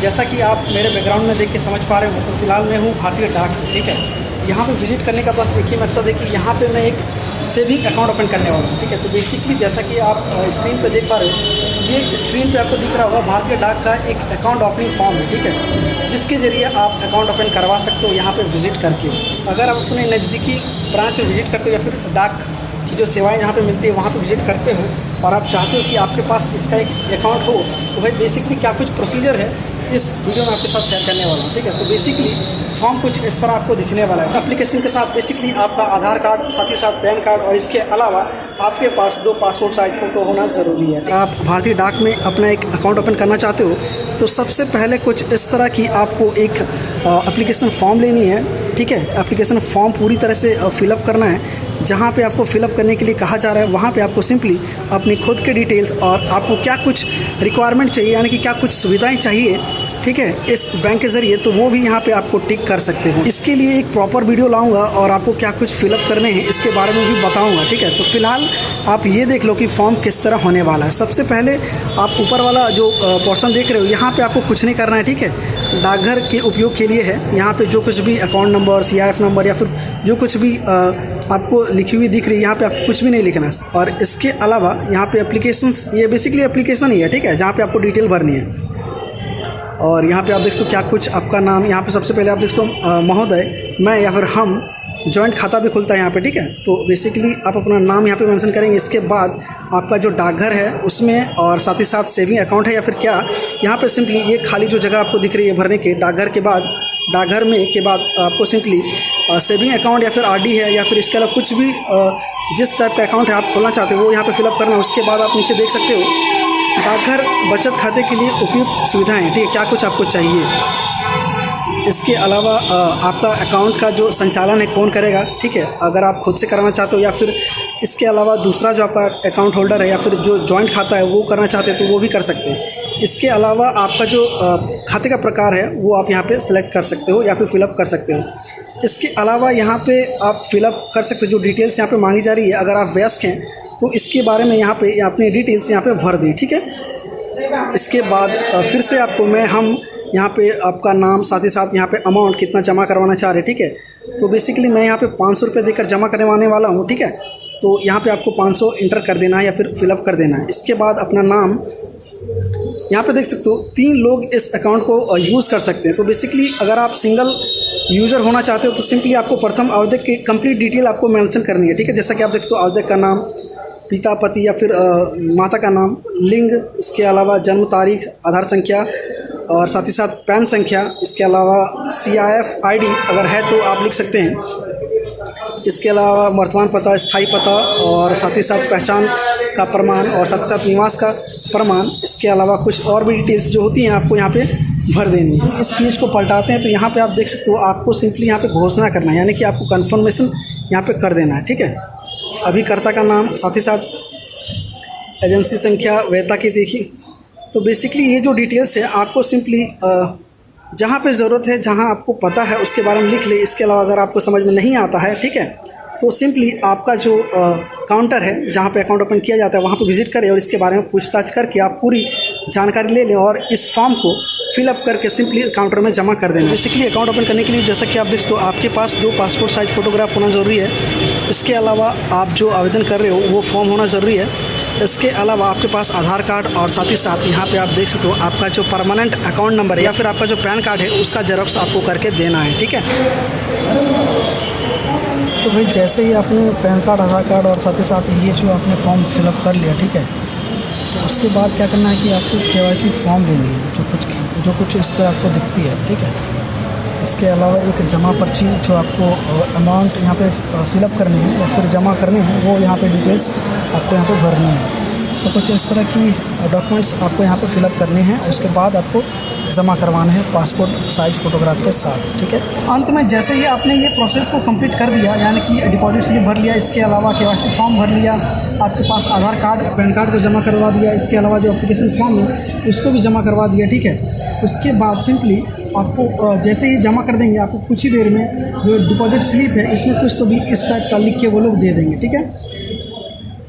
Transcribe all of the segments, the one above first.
जैसा कि आप मेरे बैकग्राउंड में देख के समझ पा रहे हो, तो फिलहाल मैं हूँ भारतीय डाक में, ठीक है। यहाँ पे विजिट करने का बस एक ही मकसद है कि यहाँ पे मैं एक सेविंग अकाउंट ओपन करने वाला हूँ, ठीक है। तो बेसिकली जैसा कि आप स्क्रीन पे देख पा रहे हो, ये स्क्रीन पे आपको दिख रहा होगा भारतीय डाक का एक अकाउंट ओपनिंग फॉर्म है, ठीक है, जिसके ज़रिए आप अकाउंट ओपन करवा सकते हो यहाँ पे विजिट करके। अगर आप अपने नज़दीकी ब्रांच में विजिट करते हो या फिर डाक की जो सेवाएं यहाँ पे मिलती है वहाँ पे विजिट करते हो और आप चाहते हो कि आपके पास इसका एक अकाउंट हो, तो भाई बेसिकली क्या कुछ प्रोसीजर है इस वीडियो में आपके साथ शेयर करने वाला हूँ, ठीक है। तो बेसिकली फॉर्म कुछ इस तरह आपको दिखने वाला है। एप्लीकेशन के साथ बेसिकली आपका आधार कार्ड, साथ ही साथ पैन कार्ड, और इसके अलावा आपके पास 2 पासपोर्ट साइज फ़ोटो होना ज़रूरी है। आप भारतीय डाक में अपना एक अकाउंट ओपन करना चाहते हो तो सबसे पहले कुछ इस तरह की आपको एक एप्लीकेशन फॉर्म लेनी है, ठीक है। एप्लीकेशन फॉर्म पूरी तरह से फिलअप करना है। जहाँ पे आपको फिलअप करने के लिए कहा जा रहा है वहाँ पे आपको सिंपली अपनी खुद के डिटेल्स और आपको क्या कुछ रिक्वायरमेंट चाहिए, यानी कि क्या कुछ सुविधाएं चाहिए, ठीक है, इस बैंक के ज़रिए, तो वो भी यहाँ पे आपको टिक कर सकते हो। इसके लिए एक प्रॉपर वीडियो लाऊंगा और आपको क्या कुछ फिलअप करने हैं इसके बारे में भी बताऊंगा, ठीक है। तो फिलहाल आप ये देख लो कि फॉर्म किस तरह होने वाला है। सबसे पहले आप ऊपर वाला जो पोर्शन देख रहे हो, यहाँ पे आपको कुछ नहीं करना है, ठीक है। डाकघर के उपयोग के लिए है। यहाँ पे जो कुछ भी अकाउंट नंबर, CIF नंबर या फिर जो कुछ भी आपको लिखी हुई दिख रही है, यहाँ पे आपको कुछ भी नहीं लिखना है। और इसके अलावा यहाँ पे एप्लीकेशंस, ये बेसिकली एप्लीकेशन ही है, ठीक है, जहाँ पे आपको डिटेल भरनी है। और यहाँ पे आप देख सकते हो क्या कुछ आपका नाम, यहाँ पे सबसे पहले आप देख सकते हो महोदय, मैं या फिर हम, जॉइंट खाता भी खुलता है यहाँ पे, ठीक है। तो बेसिकली आप अपना नाम यहाँ पे मेंशन करेंगे। इसके बाद आपका जो डाकघर है उसमें, और साथ ही साथ सेविंग अकाउंट है या फिर क्या, यहाँ पे सिंपली ये खाली जो जगह आपको दिख रही है भरने के, डाकघर के बाद, डाकघर में के बाद आपको सिंपली सेविंग अकाउंट या फिर RD है या फिर इसके अलावा कुछ भी जिस टाइप का अकाउंट है आप खोलना चाहते हो वो यहाँ पे फिलअप करना है। उसके बाद आप नीचे देख सकते हो डाकघर बचत खाते के लिए उपयुक्त सुविधाएं, ठीक है, क्या कुछ आपको चाहिए। इसके अलावा आपका अकाउंट का जो संचालन है कौन करेगा, ठीक है, अगर आप खुद से कराना चाहते हो या फिर इसके अलावा दूसरा जो आपका अकाउंट होल्डर है या फिर जो जॉइंट खाता है वो करना चाहते हैं तो वो भी कर सकते हैं। इसके अलावा आपका जो खाते का प्रकार है वो आप यहाँ पे सिलेक्ट कर सकते हो या फिर फिलअप कर सकते हो। इसके अलावा यहाँ पे आप फिलअप कर सकते हो जो डिटेल्स यहाँ पे मांगी जा रही है। अगर आप वयस्क हैं तो इसके बारे में यहाँ पे अपनी डिटेल्स यहाँ पे भर दें, ठीक है। इसके बाद फिर से आपको हम यहाँ पे आपका नाम, साथ ही साथ यहाँ पे अमाउंट कितना जमा करवाना चाह रहे हैं, ठीक है। तो बेसिकली मैं यहाँ पे 500 रुपये देकर जमा करवाने वाला हूँ, ठीक है। तो यहाँ पे आपको 500 इंटर कर देना है या फिर फिलअप कर देना है। इसके बाद अपना नाम, यहाँ पे देख सकते हो 3 लोग इस अकाउंट को यूज़ कर सकते हैं। तो बेसिकली अगर आप सिंगल यूज़र होना चाहते हो तो सिंपली आपको प्रथम आवेदक की कंप्लीट डिटेल आपको मेंशन करनी है, ठीक है। जैसा कि आप देख सकते हो आवेदक का नाम, पिता, पति या फिर माता का नाम, लिंग, इसके अलावा जन्म तारीख, आधार संख्या और साथ ही साथ पैन संख्या, इसके अलावा CIF ID अगर है तो आप लिख सकते हैं। इसके अलावा वर्तमान पता, स्थायी पता और साथ ही साथ पहचान का प्रमाण और साथ ही साथ निवास का प्रमाण। इसके अलावा कुछ और भी डिटेल्स जो होती हैं आपको यहाँ पे भर देनी है। इस पेज को पलटाते हैं तो यहाँ पे आप देख सकते हो आपको सिंपली यहाँ पे घोषणा करना है, यानी कि आपको कन्फर्मेशन यहाँ पे कर देना है, ठीक है। अभिकर्ता का नाम, साथ ही साथ एजेंसी संख्या, वैधता की तिथि। तो बेसिकली ये जो डिटेल्स है आपको सिंपली जहाँ पे ज़रूरत है, जहाँ आपको पता है उसके बारे में लिख ले। इसके अलावा अगर आपको समझ में नहीं आता है, ठीक है, तो सिंपली आपका जो काउंटर है जहाँ पे अकाउंट ओपन किया जाता है वहाँ पे विजिट करें और इसके बारे में पूछताछ करके आप पूरी जानकारी ले लें और इस फॉर्म को फिलअप करके सिंपली काउंटर में जमा कर दें। बेसिकली अकाउंट ओपन करने के लिए जैसा कि आप देख सकते हो आपके पास 2 पासपोर्ट साइज फ़ोटोग्राफ होना ज़रूरी है। इसके अलावा आप जो आवेदन कर रहे हो वो फॉर्म होना ज़रूरी है। इसके अलावा आपके पास आधार कार्ड और साथ ही साथ यहाँ पे आप देख सकते हो आपका जो परमानेंट अकाउंट नंबर है या फिर आपका जो पैन कार्ड है उसका जेरॉक्स आपको करके देना है, ठीक है। तो भाई जैसे ही आपने पैन कार्ड, आधार कार्ड और साथ ही साथ ये जो आपने फॉर्म फिलअप कर लिया, ठीक है, तो उसके बाद क्या करना है कि आपको KYC फॉर्म लेनी है जो कुछ इस तरह आपको दिखती है, ठीक है। इसके अलावा एक जमा पर्ची जो आपको अमाउंट यहाँ पे फिलअप करनी है या फिर जमा करनी है वो यहाँ पे डिटेल्स आपको यहाँ पे भरनी है। तो कुछ इस तरह की डॉक्यूमेंट्स आपको यहाँ पे फिलअप करने हैं। उसके बाद आपको जमा करवाना है पासपोर्ट साइज फ़ोटोग्राफ के साथ, ठीक है। अंत में जैसे ही आपने ये प्रोसेस को कंप्लीट कर दिया, यानी कि डिपॉजिट स्लिप भर लिया, इसके अलावा KYC फॉर्म भर लिया, आपके पास आधार कार्ड, पैन कार्ड को जमा करवा दिया, इसके अलावा जो एप्लीकेशन फॉर्म है उसको भी जमा करवा दिया, ठीक है। उसके बाद सिंपली आपको जैसे ही जमा कर देंगे आपको कुछ ही देर में जो डिपॉजिट स्लिप है इसमें कुछ तो भी इस टाइप का लिख के वो लोग दे देंगे, ठीक है।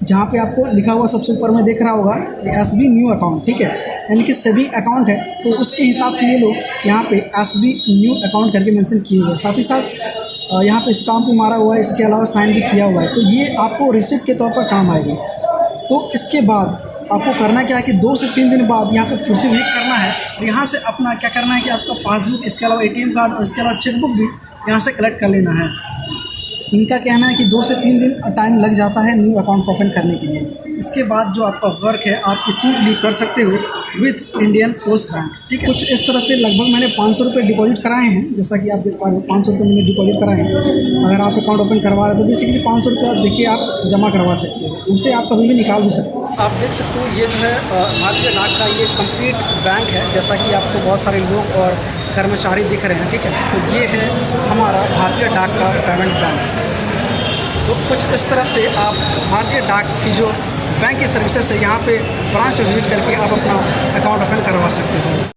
जहाँ पे आपको लिखा हुआ सबसे ऊपर में देख रहा होगा SB न्यू अकाउंट, ठीक है, यानी कि सभी अकाउंट है तो उसके हिसाब से ये लोग यहाँ पे SB न्यू अकाउंट करके मेंशन किए हुए हैं। साथ ही साथ यहाँ पे स्टाम्प भी मारा हुआ है, इसके अलावा साइन भी किया हुआ है, तो ये आपको रिसिप्ट के तौर पर काम आएगी। तो इसके बाद आपको करना क्या है कि 2 से 3 दिन बाद यहाँ पे फिर से विजिट करना है और यहाँ से अपना क्या करना है कि आपका पासबुक, इसके अलावा ATM कार्ड और इसके अलावा चेकबुक भी यहाँ से कलेक्ट कर लेना है। इनका कहना है कि 2 से 3 दिन टाइम लग जाता है न्यू अकाउंट ओपन करने के लिए। इसके बाद जो आपका वर्क है आप स्मूथली कर सकते हो विथ इंडियन पोस्ट बैंक, ठीक है। कुछ इस तरह से लगभग मैंने 500 रुपये डिपॉजिट कराए हैं, जैसा कि आप देख पा रहे हो 500 रुपये मैंने डिपॉजिट कराए हैं। अगर आप अकाउंट ओपन करवा रहे हो तो बेसिकली 500 रुपया देखिए आप जमा करवा सकते हो, उसे आप कभी भी निकाल भी सकते हो। आप देख सकते हो ये जो है भारतीय डाक का ये कंप्लीट बैंक है, जैसा कि आपको बहुत सारे लोग और कर्मचारी दिख रहे हैं, ठीक है। तो ये है हमारा भारतीय डाक का पेमेंट बैंक। तो कुछ इस तरह से आप भारतीय डाक की जो बैंक की सर्विसेज है यहाँ पे ब्रांच विजिट करके आप अपना अकाउंट ओपन करवा सकते हो।